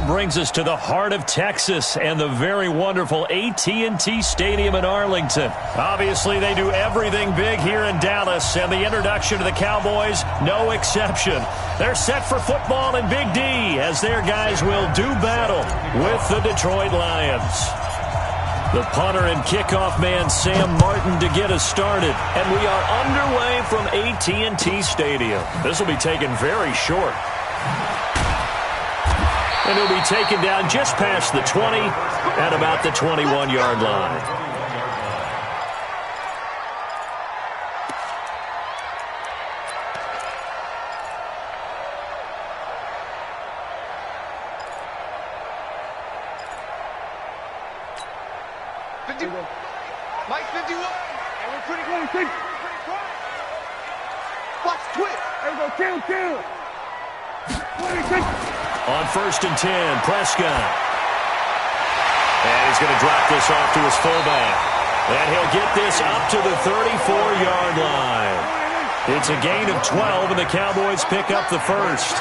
one brings us to the heart of Texas and the very wonderful AT&T Stadium in Arlington. Obviously, they do everything big here in Dallas, and the introduction to the Cowboys, no exception. They're set for football in Big D as their guys will do battle with the Detroit Lions. The punter and kickoff man, Sam Martin, to get us started. And we are underway from AT&T Stadium. This will be taken very short. And he'll be taken down just past the 20 at about the 21-yard line. Mike 51. And we're pretty good. Watch twitch. There we go. Kill. On 1st and 10, Prescott. And he's going to drop this off to his fullback. And he'll get this up to the 34-yard line. It's a gain of 12, and the Cowboys pick up the first.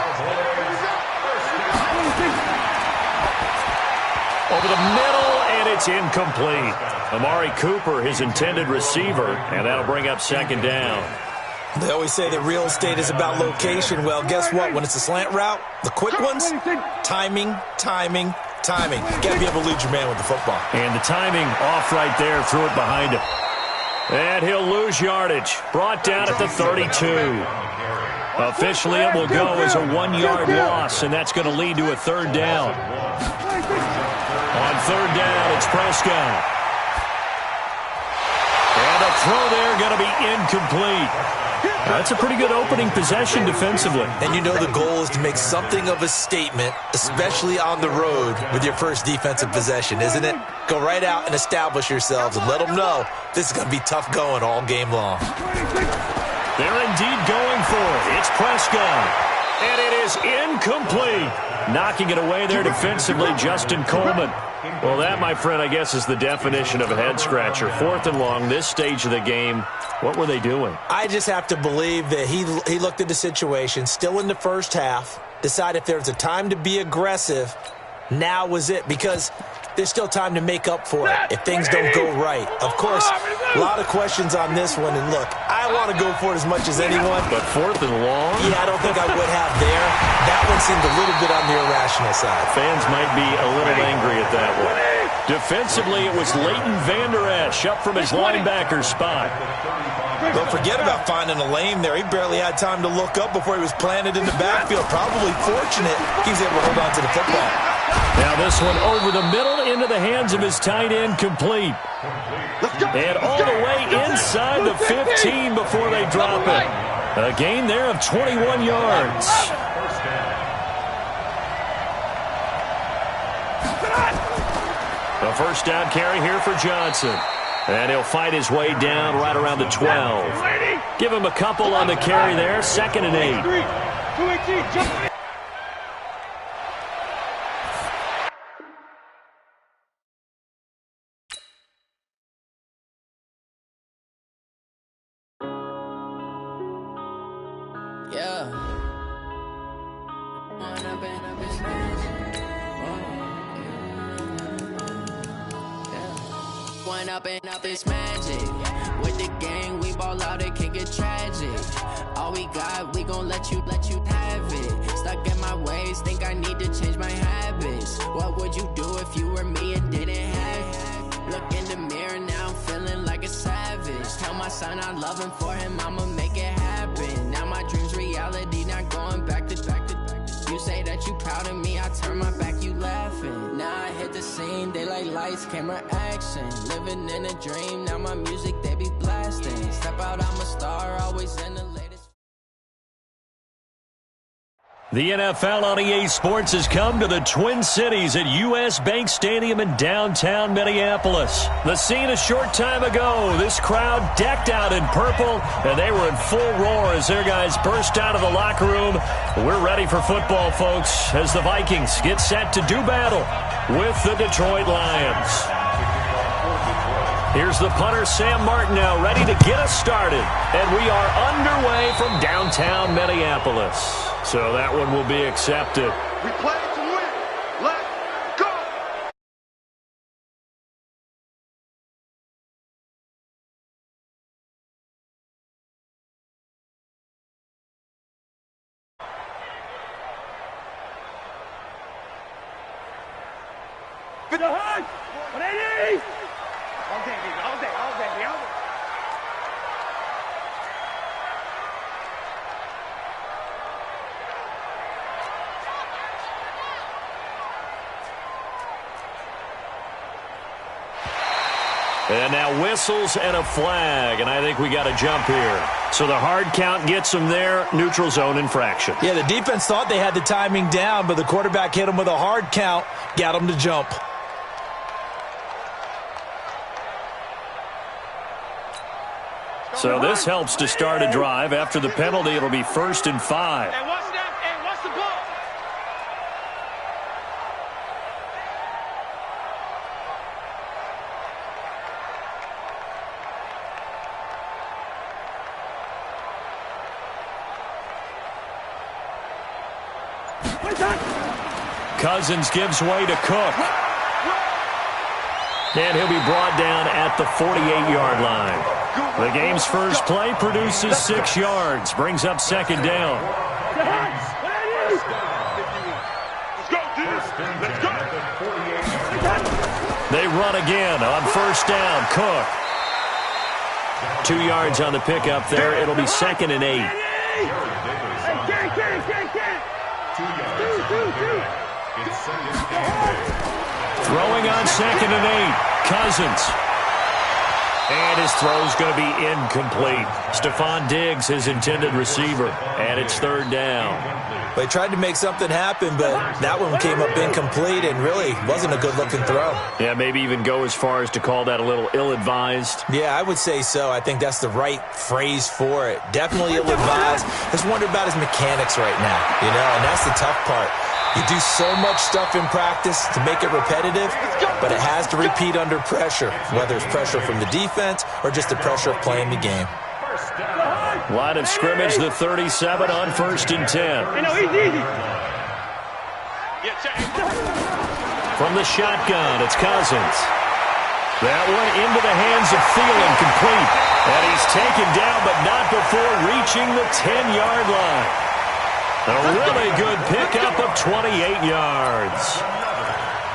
Over the middle, and it's incomplete. Amari Cooper, his intended receiver, and that'll bring up 2nd down. They always say that real estate is about location. Well, guess what? When it's a slant route, the quick ones, timing. You got to be able to lead your man with the football. And the timing off right there, threw it behind him. And he'll lose yardage. Brought down at the 32. Officially, it will go as a 1-yard loss, and that's going to lead to a 3rd down. On 3rd down, it's Prescott. And the throw there going to be incomplete. That's a pretty good opening possession defensively. And you know the goal is to make something of a statement, especially on the road with your first defensive possession, isn't it? Go right out and establish yourselves and let them know this is going to be tough going all game long. They're indeed going for it. It's Prescott. And it is incomplete. Knocking it away there defensively, Justin Coleman. Well, that, my friend, I guess is the definition of a head-scratcher. 4th and long, this stage of the game. What were they doing? I just have to believe that he looked at the situation, still in the first half, decided if there was a time to be aggressive, now was it, because there's still time to make up for it if things don't go right. Of course, a lot of questions on this one, and look, I want to go for it as much as anyone. But 4th and long? Yeah, I don't think I would have there. That one seemed a little bit on the irrational side. Fans might be a little angry at that one. Defensively, it was Leighton Vander Esch up from his linebacker spot. Don't forget about finding a lane there. He barely had time to look up before he was planted in the backfield. Probably fortunate he was able to hold on to the football. Now this one over the middle into the hands of his tight end, complete. And all the way inside the 15 before they drop it. A gain there of 21 yards. A 1st down carry here for Johnson. And he'll fight his way down right around the 12. Give him a couple on the carry there. 2nd and 8. Up is magic. With the gang, we ball out, it can get tragic. All we got, we gon' let you have it. Stuck in my ways, think I need to change my habits. What would you do if you were me and didn't have it? Look in the mirror, now I'm feeling like a savage. Tell my son I love him, for him I'ma make it happen. Now my dream's reality, not going back to. You say that you proud of me, I turn my back, you laughing. Now I hit the scene, they like lights, camera, action. Living in a dream, now my music, they be blasting. Step out, I'm a star, always in the latest. The NFL on EA Sports has come to the Twin Cities at U.S. Bank Stadium in downtown Minneapolis. The scene a short time ago, this crowd decked out in purple, and they were in full roar as their guys burst out of the locker room. We're ready for football, folks, as the Vikings get set to do battle with the Detroit Lions. Here's the punter, Sam Martin, now ready to get us started. And we are underway from downtown Minneapolis. So that one will be accepted. We play to win. Let's 50. 180. All day, baby. All day. All day, baby. All day. And now whistles and a flag, and I think we got a jump here. So the hard count gets them there, neutral zone infraction. Yeah, the defense thought they had the timing down, but the quarterback hit him with a hard count, got him to jump. So this helps to start a drive. After the penalty, it'll be 1st and 5. Hey, watch that. Hey, watch the ball. Cousins gives way to Cook. And he'll be brought down at the 48-yard line. The game's first play produces 6 yards, brings up 2nd down. Let's go, dude. Let's go. They run again on 1st down. Cook. 2 yards on the pickup there. It'll be 2nd and 8. Throwing on 2nd and 8. Cousins. And his throw's going to be incomplete. Stephon Diggs, his intended receiver. And it's 3rd down. They tried to make something happen, but that one came up incomplete and really wasn't a good-looking throw. Yeah, maybe even go as far as to call that a little ill-advised. Yeah, I would say so. I think that's the right phrase for it. Definitely ill-advised. Just wonder about his mechanics right now, and that's the tough part. You do so much stuff in practice to make it repetitive, but it has to repeat under pressure, whether it's pressure from the defense or just the pressure of playing the game. Line of scrimmage, the 37 on 1st and 10. From the shotgun, it's Cousins. That one into the hands of Thielen, complete. And he's taken down, but not before reaching the 10-yard line. A really good pickup of 28 yards.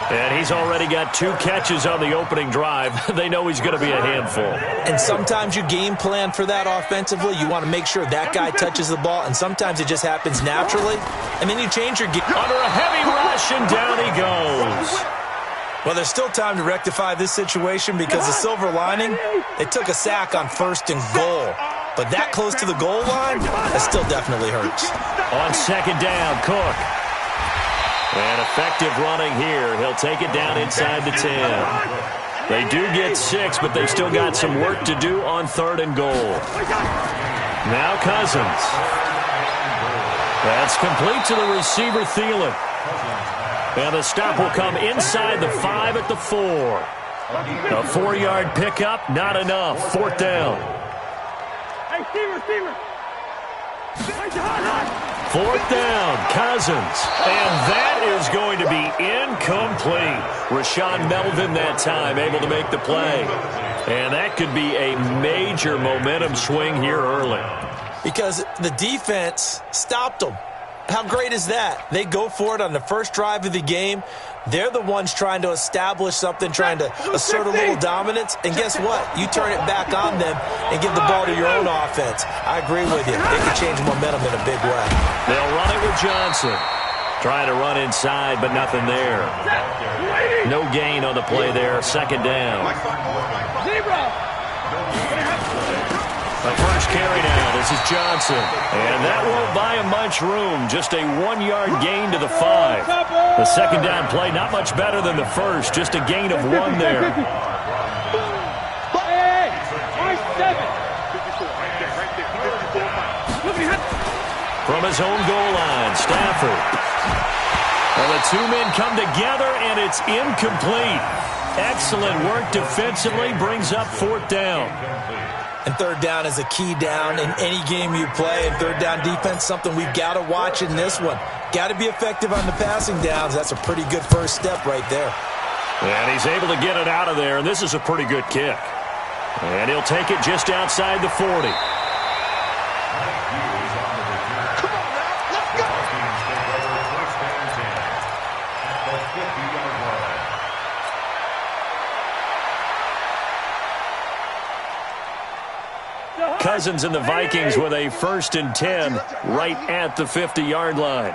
And he's already got 2 catches on the opening drive. They know he's going to be a handful. And sometimes you game plan for that offensively. You want to make sure that guy touches the ball, and sometimes it just happens naturally. And then you change your game. Under a heavy rush, and down he goes. Well, there's still time to rectify this situation because the silver lining, they took a sack on 1st and goal. But that close to the goal line, that still definitely hurts. On 2nd down, Cook. And effective running here. He'll take it down inside the 10. They do get 6, but they still got some work to do on 3rd and goal. Now Cousins. That's complete to the receiver, Thielen. And the stop will come inside the 5 at the 4. A 4-yard pickup, not enough. 4th down. Hey, receiver. 4th down, Cousins. And that is going to be incomplete. Rashawn Melvin that time able to make the play. And that could be a major momentum swing here early. Because the defense stopped them. How great is that? They go for it on the first drive of the game. They're the ones trying to establish something, trying to assert a little dominance. And guess what? You turn it back on them and give the ball to your own offense. I agree with you. It can change momentum in a big way. They'll run it with Johnson. Trying to run inside, but nothing there. No gain on the play there. 2nd down. The first carry now. This is Johnson. And that won't buy him much room. Just a 1-yard gain to the 5. The 2nd down play, not much better than the first. Just a gain of 1 there. From his own goal line, Stafford. Well, the 2 men come together, and it's incomplete. Excellent work defensively. Brings up 4th down. And 3rd down is a key down in any game you play. And 3rd down defense, something we've got to watch in this one. Got to be effective on the passing downs. That's a pretty good first step right there. And he's able to get it out of there. And this is a pretty good kick. And he'll take it just outside the 40. Cousins and the Vikings with a 1st and 10 right at the 50-yard line.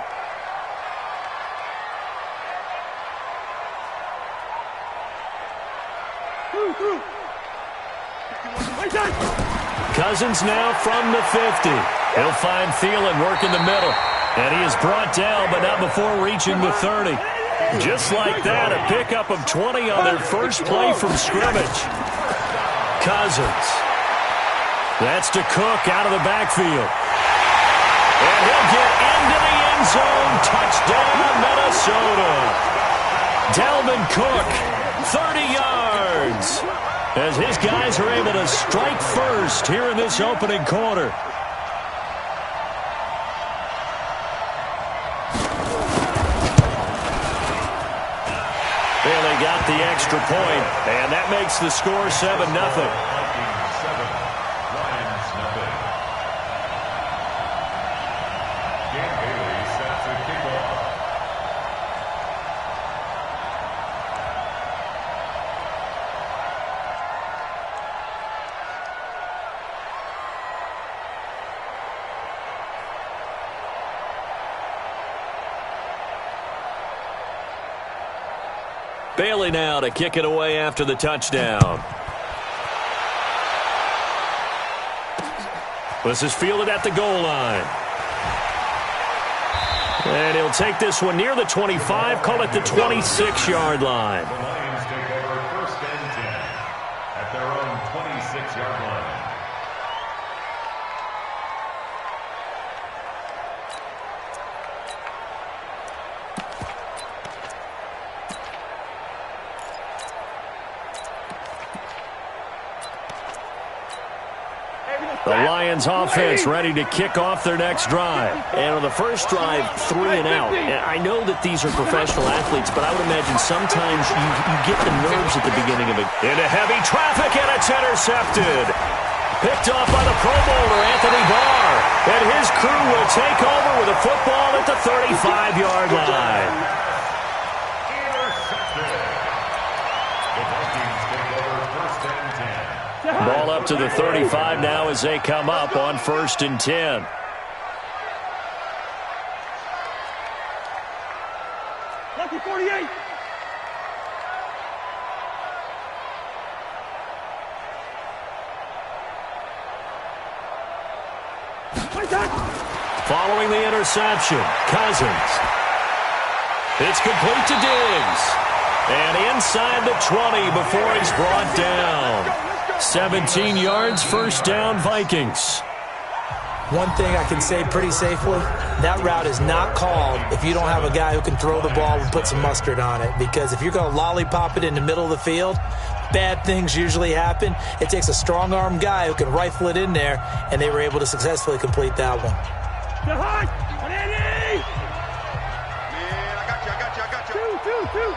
Cousins now from the 50. He'll find Thielen working the middle. And he is brought down, but not before reaching the 30. Just like that, a pickup of 20 on their first play from scrimmage. Cousins. That's to Cook out of the backfield. And he'll get into the end zone. Touchdown, Minnesota. Dalvin Cook, 30 yards. As his guys are able to strike first here in this opening quarter. Bailey got the extra point, and that makes the score 7-0. Bailey now to kick it away after the touchdown. This is fielded at the goal line. And he'll take this one near the 25, call it the 26-yard line. The Lions take over 1st and 10 at their own 26-yard line. The Lions offense ready to kick off their next drive. And on the first drive, 3 and out. And I know that these are professional athletes, but I would imagine sometimes you get the nerves at the beginning of it. Into heavy traffic, and it's intercepted. Picked off by the Pro Bowler, Anthony Barr. And his crew will take over with a football at the 35-yard line. Ball up to the 35 now as they come up on 1st and 10. Lucky 48. Following the interception, Cousins. It's complete to Diggs. And inside the 20 before he's brought down. 17 yards, 1st down, Vikings. One thing I can say pretty safely, that route is not called if you don't have a guy who can throw the ball and put some mustard on it. Because if you're going to lollipop it in the middle of the field, bad things usually happen. It takes a strong-arm guy who can rifle it in there, and they were able to successfully complete that one. Man, I got you. Two.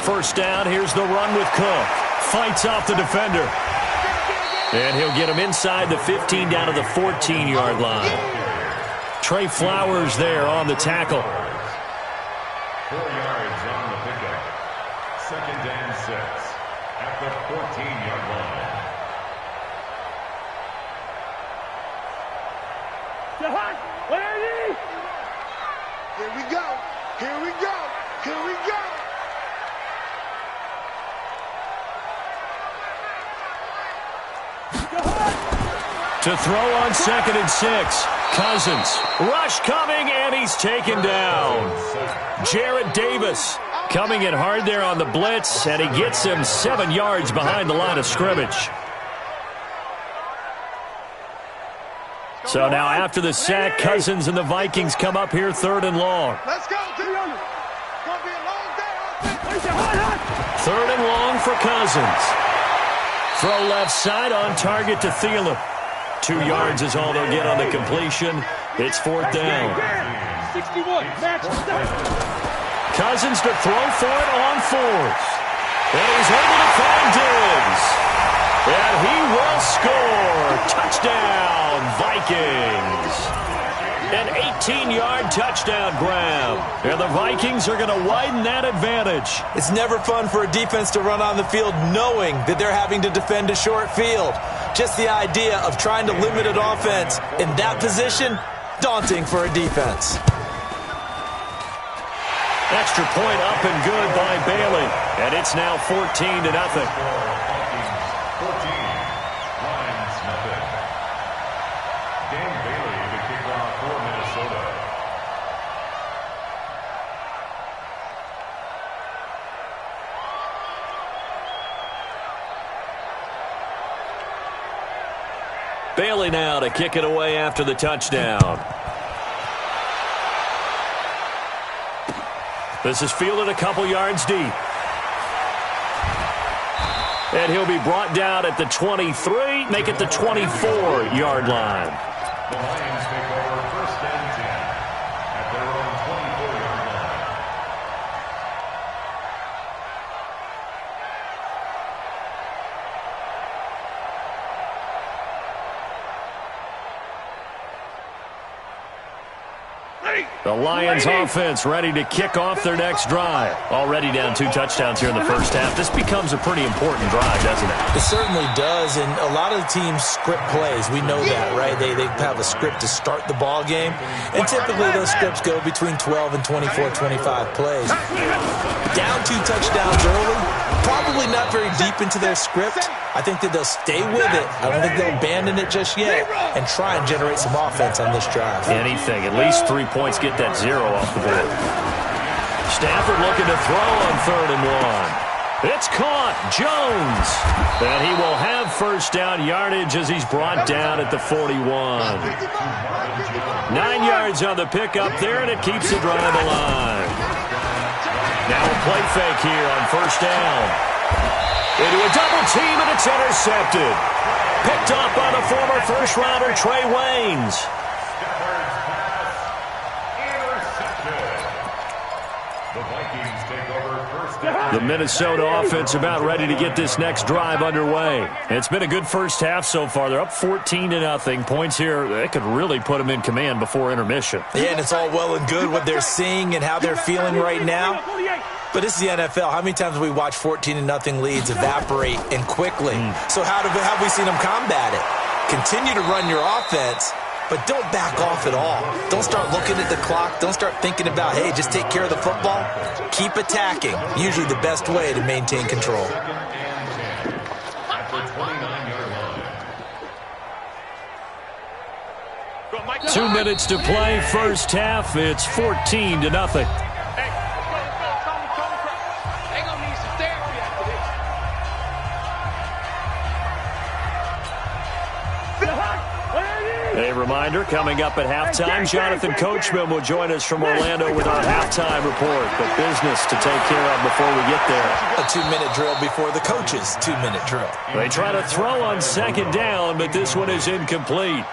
First down, here's the run with Cook. Fights off the defender. And he'll get him inside the 15 down to the 14-yard line. Trey Flowers there on the tackle. 4 yards on the pickup. 2nd and 6 at the 14-yard line. Here we go. To throw on 2nd and 6. Cousins. Rush coming, and he's taken down. Jarrett Davis coming in hard there on the blitz, and he gets him 7 yards behind the line of scrimmage. So now after the sack, Cousins and the Vikings come up here 3rd and long. Let's go. 3rd and long for Cousins. Throw left side on target to Thielen. 2 yards is all they'll get on the completion. It's 4th down. 61. Cousins to throw for it on 4th. And he's able to find Diggs. And he will will score. Touchdown, Vikings. An 18-yard touchdown grab. And the Vikings are going to widen that advantage. It's never fun for a defense to run on the field knowing that they're having to defend a short field. Just the idea of trying to limit an offense in that position, daunting for a defense. Extra point up and good by Bailey. And it's now 14-0. 14, Lions nothing. Dan Bailey to kick off for Minnesota. Bailey now to kick it away after the touchdown. This is fielded a couple yards deep. And he'll be brought down at the 23, make it the 24-yard line. The Lions take over first and 10 at their own 24-yard line. The Lions offense ready to kick off their next drive. Already down 2 touchdowns here in the first half. This becomes a pretty important drive, doesn't it? It certainly does, and a lot of the teams script plays. We know that, right? They have a script to start the ball game, and typically those scripts go between 12 and 24, 25 plays. Down 2 touchdowns early, probably not very deep into their script. I think that they'll stay with it. I don't think they'll abandon it just yet and try and generate some offense on this drive. Anything. At least 3 points, get that 0 off the board. Stafford looking to throw on 3rd and 1. It's caught. Jones. And he will have first down yardage as he's brought down at the 41. 9 yards on the pickup there, and it keeps the drive alive. Now a play fake here on first down. Into a double team, and it's intercepted. Picked up by the former first-rounder Trey Waynes. The Minnesota offense about ready to get this next drive underway. It's been a good first half so far. They're up 14-0. Points here, they could really put them in command before intermission. Yeah, and it's all well and good what they're seeing and how they're feeling right now. But this is the NFL. How many times have we watched 14-0 leads evaporate and quickly? So how have we seen them combat it? Continue to run your offense, but don't back off at all. Don't start looking at the clock. Don't start thinking about, hey, just take care of the football. Keep attacking. Usually the best way to maintain control. 2 minutes to play, first half. It's 14-0. A reminder, coming up at halftime, Jonathan Coachman will join us from Orlando with our halftime report. But business to take care of before we get there. A 2-minute drill before the coach's 2-minute drill. They try to throw on second down, but this one is incomplete.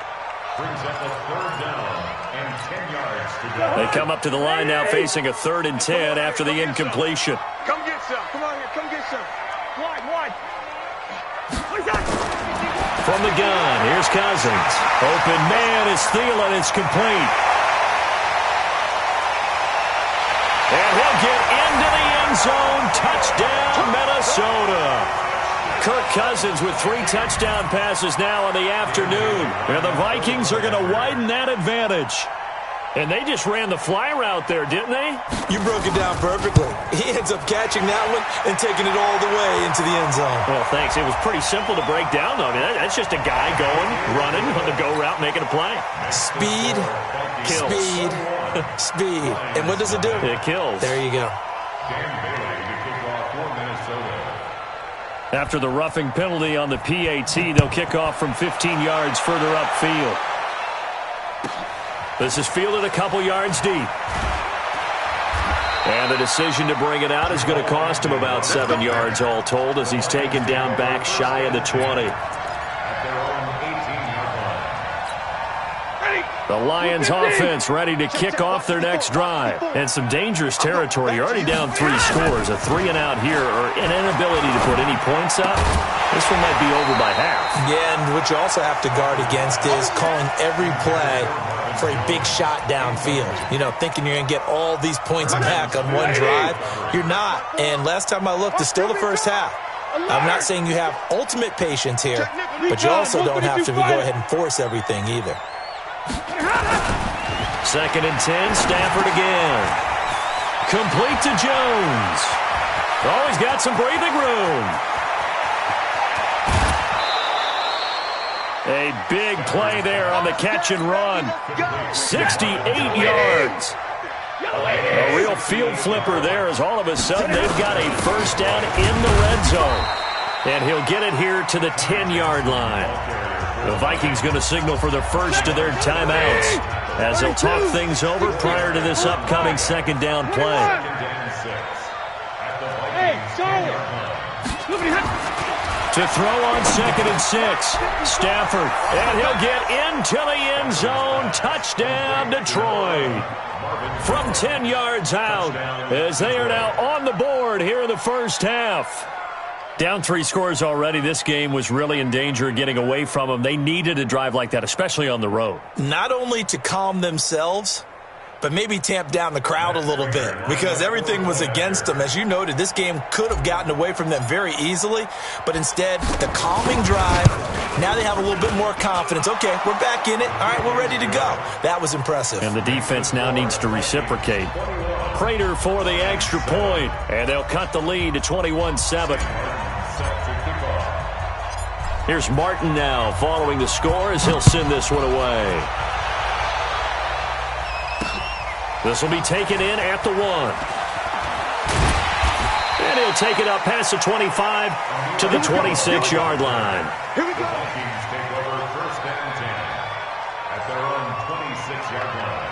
Brings up a 3rd down and 10 yards to go. They come up to the line now facing a 3rd and 10 after the incompletion. Come get some. Come on here. Come get some. Wide. What's that? From the gun, here's Cousins. Open man is Thielen. It's complete. And he'll get into the end zone. Touchdown, Minnesota. Kirk Cousins with 3 touchdown passes now in the afternoon. And the Vikings are going to widen that advantage. And they just ran the fly route there, didn't they? You broke it down perfectly. He ends up catching that one and taking it all the way into the end zone. Well, thanks. It was pretty simple to break down, though. I mean, that's just a guy going, running on the go route, making a play. Speed, Kills. speed. And what does it do? It kills. There you go. Dan Bailey to kick off for Minnesota. After the roughing penalty on the PAT, they'll kick off from 15 yards further upfield. This is fielded a couple yards deep. And the decision to bring it out is going to cost him about 7 yards all told as he's taken down back shy of the 20. The Lions offense ready to kick off their next drive. And some dangerous territory. You're already down 3 scores. A 3-and-out here or an inability to put any points up. This one might be over by half. Yeah, and what you also have to guard against is calling every play for a big shot downfield. You know, thinking you're going to get all these points back on one drive. You're not. And last time I looked, it's still the first half. I'm not saying you have ultimate patience here, but you also don't have to go ahead and force everything either. 2nd and 10, Stafford again. Complete to Jones. Oh, he's got some breathing room. A big play there on the catch and run. 68 yards. A real field flipper there as all of a sudden they've got a first down in the red zone. And he'll get it here to the 10-yard line. The Vikings going to signal for the first of their timeouts as they'll talk things over prior to this upcoming 2nd down play. To throw on 2nd and 6, Stafford, and he'll get into the end zone. Touchdown, Detroit. From 10 yards out as they are now on the board here in the first half. Down 3 scores already. This game was really in danger of getting away from them. They needed a drive like that, especially on the road. Not only to calm themselves, but maybe tamp down the crowd a little bit because everything was against them. As you noted, this game could have gotten away from them very easily, but instead, the calming drive, now they have a little bit more confidence. Okay, we're back in it. All right, we're ready to go. That was impressive. And the defense now needs to reciprocate. Prater for the extra point, and they'll cut the lead to 21-7. Here's Martin now following the score as he'll send this one away. This will be taken in at the 1. And he'll take it up past the 25 to the 26-yard line. Here we go. Vikings take over 1st and 10 at their own 26-yard line.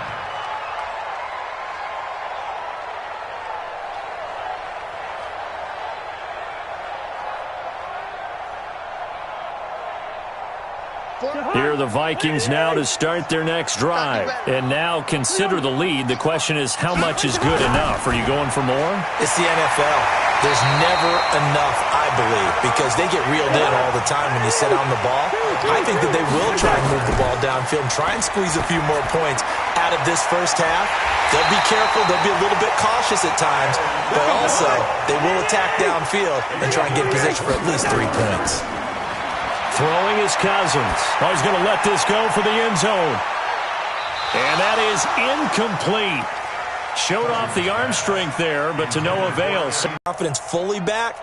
Here are the Vikings now to start their next drive. And now consider the lead. The question is, how much is good enough? Are you going for more? It's the NFL. There's never enough, I believe, because they get reeled in all the time when you sit on the ball. I think that they will try and move the ball downfield and try and squeeze a few more points out of this first half. They'll be careful. They'll be a little bit cautious at times, but also they will attack downfield and try and get in position for at least 3 points. Throwing is Cousins. Oh, he's going to let this go for the end zone. And that is incomplete. Showed off the arm strength there, but to no avail. Confidence fully back.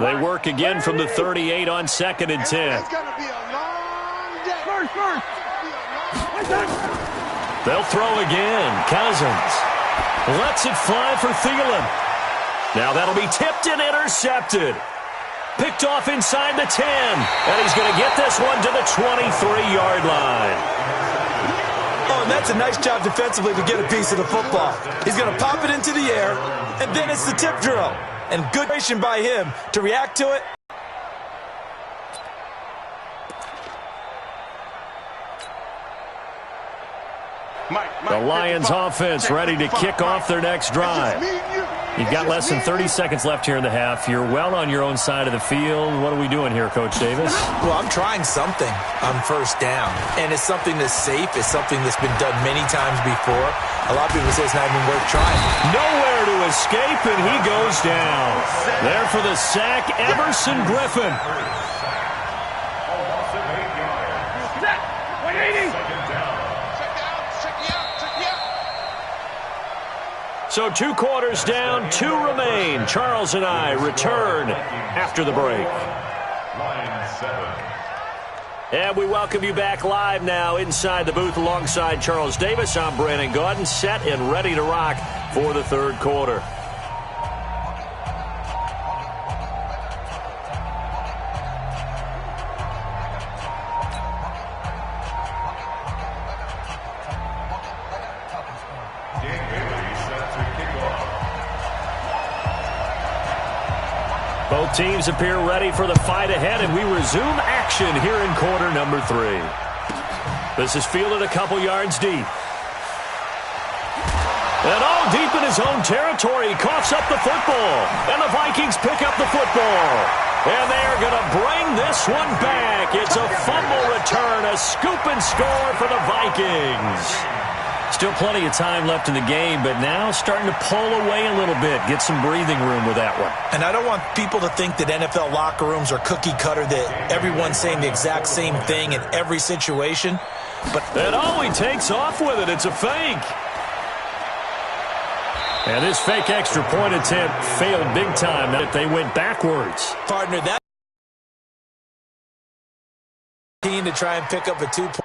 They work again from the 38 on 2nd and 10. It's going to be a long day. First. They'll throw again. Cousins lets it fly for Thielen. Now that'll be tipped and intercepted. Picked off inside the 10. And he's going to get this one to the 23-yard line. Oh, and that's a nice job defensively to get a piece of the football. He's going to pop it into the air, and then it's the tip drill. And good action by him to react to it. The Lions offense ready to kick off their next drive. You've got less than 30 seconds left here in the half. You're well on your own side of the field. What are we doing here, Coach Davis? Well, I'm trying something on first down, and it's something that's safe. It's something that's been done many times before. A lot of people say it's not even worth trying. Nowhere to escape, and he goes down. There for the sack, Everson Griffin. So 2 quarters down, 2 remain. Charles and I return after the break. And we welcome you back live now inside the booth alongside Charles Davis. I'm Brandon Gaudin, set and ready to rock for the 3rd quarter. Both teams appear ready for the fight ahead, and we resume action here in quarter number 3. This is fielded a couple yards deep. And all deep in his own territory, he coughs up the football. And the Vikings pick up the football. And they're going to bring this one back. It's a fumble return, a scoop and score for the Vikings. Still plenty of time left in the game, but now starting to pull away a little bit, get some breathing room with that one. And I don't want people to think that NFL locker rooms are cookie cutter, that everyone's saying the exact same thing in every situation. But and he takes off with it. It's a fake. And this fake extra point attempt failed big time. Now they went backwards. Partner, that team to try and pick up a 2-point.